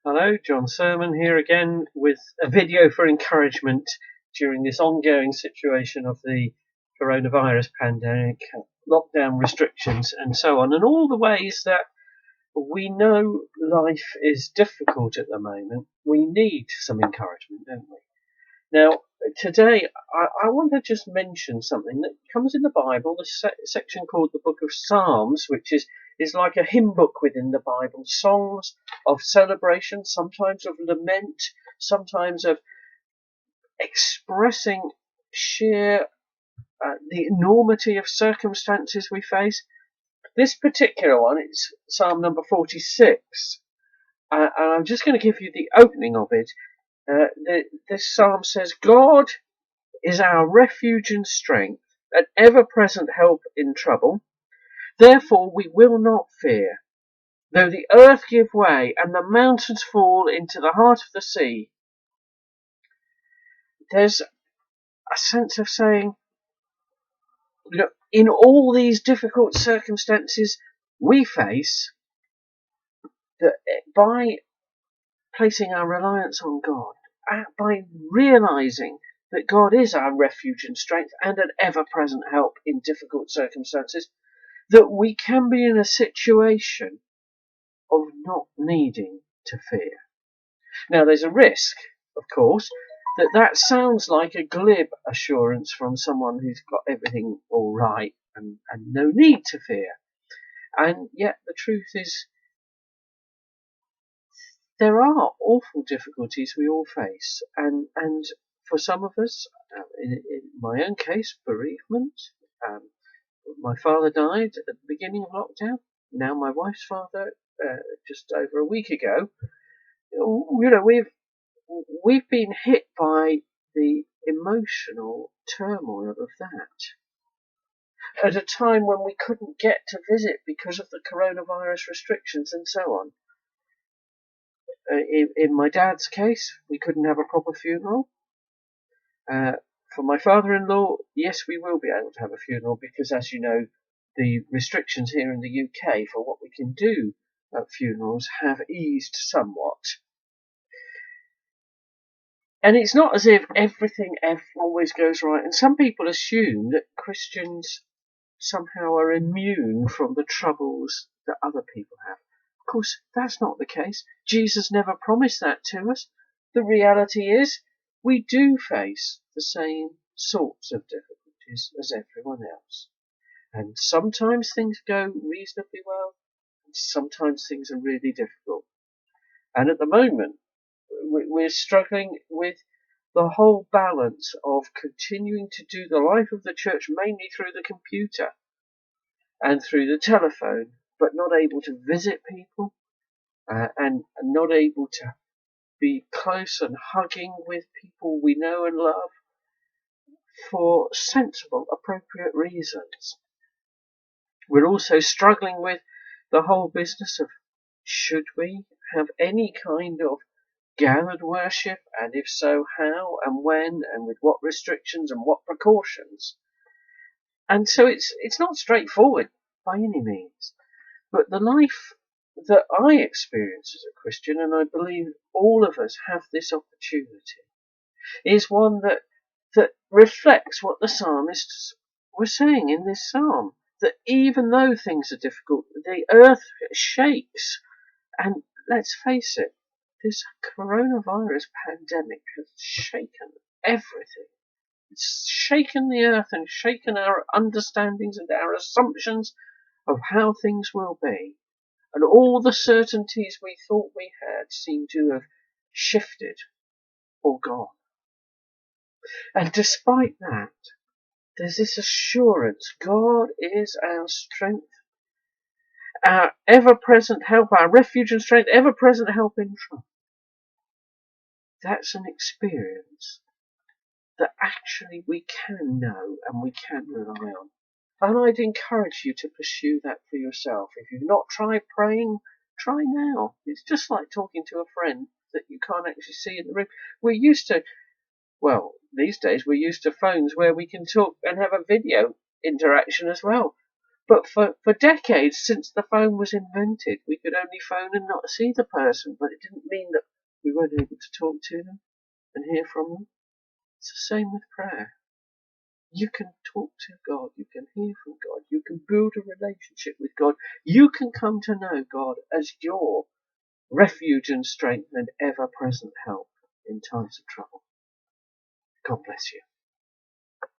Hello, Jon Sermon here again with a video for encouragement during this ongoing situation of the coronavirus pandemic, lockdown restrictions and so on, and all the ways that we know life is difficult at the moment. We need some encouragement, don't we? Now, today I want to just mention something that comes in the Bible, the section called the Book of Psalms, which is like a hymn book within the Bible. Songs of celebration, sometimes of lament, sometimes of expressing sheer the enormity of circumstances we face. This particular one, it's Psalm number 46, and I'm just going to give you the opening of it. This psalm says, God is our refuge and strength, an ever-present help in trouble. Therefore we will not fear, though the earth give way and the mountains fall into the heart of the sea. There's a sense of saying, look, in all these difficult circumstances we face, that by placing our reliance on God, by realizing that God is our refuge and strength and an ever-present help in difficult circumstances, that we can be in a situation of not needing to fear. Now, there's a risk, of course, that sounds like a glib assurance from someone who's got everything all right and no need to fear. And yet the truth is, there are awful difficulties we all face, and for some of us, in my own case, bereavement. My father died at the beginning of lockdown. Now my wife's father, just over a week ago. You know, we've been hit by the emotional turmoil of that at a time when we couldn't get to visit because of the coronavirus restrictions and so on. In my dad's case, we couldn't have a proper funeral. For my father-in-law, yes, we will be able to have a funeral because, as you know, the restrictions here in the UK for what we can do at funerals have eased somewhat. And it's not as if everything always goes right. And some people assume that Christians somehow are immune from the troubles that other people have. Of course, that's not the case. Jesus never promised that to us. The reality is, we do face the same sorts of difficulties as everyone else. And sometimes things go reasonably well, and sometimes things are really difficult. And at the moment, we're struggling with the whole balance of continuing to do the life of the church mainly through the computer and through the telephone, but not able to visit people and not able to be close and hugging with people we know and love for sensible, appropriate reasons. We're also struggling with the whole business of should we have any kind of gathered worship, and if so, how and when and with what restrictions and what precautions. And so it's not straightforward by any means, but the life that I experience as a Christian, and I believe all of us have this opportunity, is one that reflects what the psalmists were saying in this psalm, that even though things are difficult, the earth shakes. And let's face it, this coronavirus pandemic has shaken everything. It's shaken the earth and shaken our understandings and our assumptions of how things will be. And all the certainties we thought we had seem to have shifted or gone. And despite that, there's this assurance, God is our strength, our ever-present help, our refuge and strength, ever-present help in trouble. That's an experience that actually we can know and we can rely on. And I'd encourage you to pursue that for yourself. If you've not tried praying, try now. It's just like talking to a friend that you can't actually see in the room. We're used to, well, these days we're used to phones where we can talk and have a video interaction as well. But for decades, since the phone was invented, we could only phone and not see the person, but it didn't mean that we weren't able to talk to them and hear from them. It's the same with prayer. You can talk to God, you can hear from God, you can build a relationship with God, you can come to know God as your refuge and strength and ever-present help in times of trouble. God bless you.